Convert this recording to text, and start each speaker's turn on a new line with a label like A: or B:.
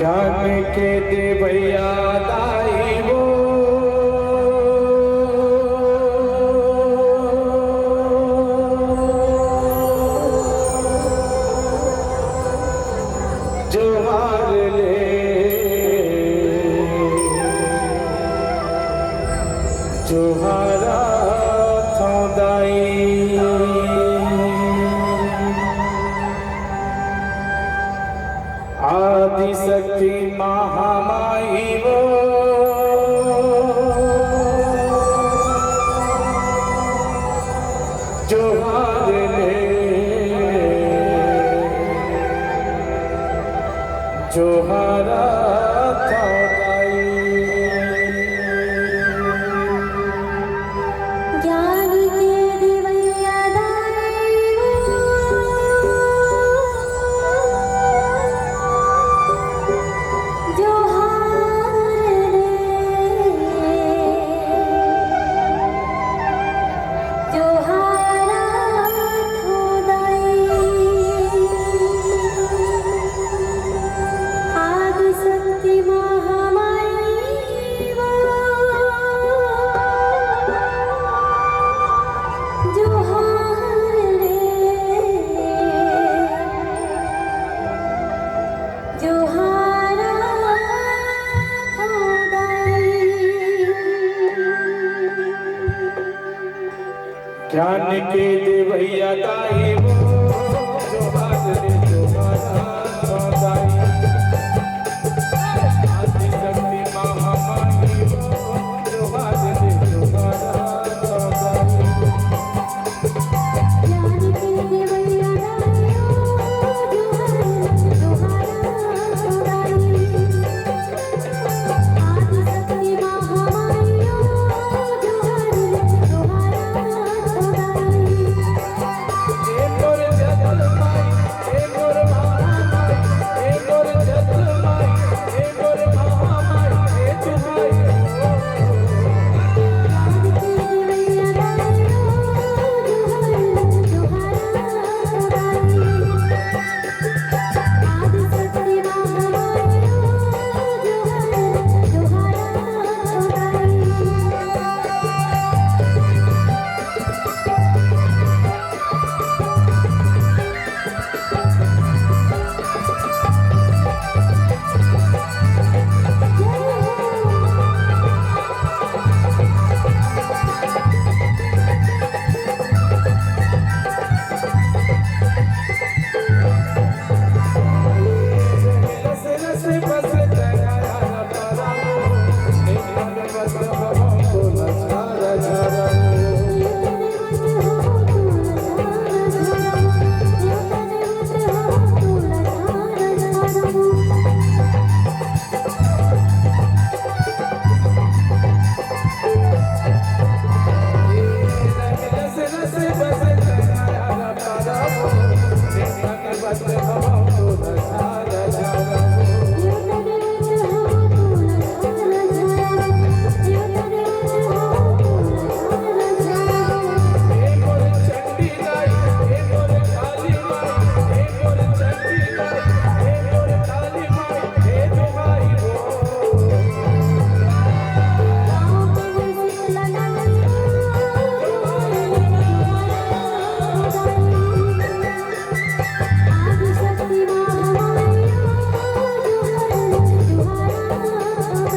A: ज्ञान के देवैया दाई वो जो हार ले जो हारा थो दाई आदि शक्ति महामाई वो जो हार ले जो हारा था
B: ज्ञान के देवैया दाई जो हार ले जो हारा थो दाई आदि शक्ति महामाई वो जो हार ले जो हारा थो दाई
A: ज्ञान के देवैया दाई वो जो हार ले जो हारा था दाई आदि शक्ति महामाई वो जो हार ले जो हारा था दाई
B: ज्ञान के देवैया दाई जो हारा थो दाई आदि शक्ति महामाई जो हार ले जो हारा थो दाई
A: एक और जगल माई एक और महामाई एक और जगल माई एक और महामाई एक माई
B: ज्ञान के देवैया दाई जो हार थो दाई आदि शक्ति महामाई जो हार थो
A: रस रस बस तगाया न पराओ एक मन बस भवों को नचारा झारा रस रस बस तगाया न पराओ एक मन बस भवों को नचारा झारा एक और चंडी लाई एक और काली माई एक और चंडी लाई एक और काली माई हे जो माई वो
B: आदि शक्ति महामाई जो हार थो दाई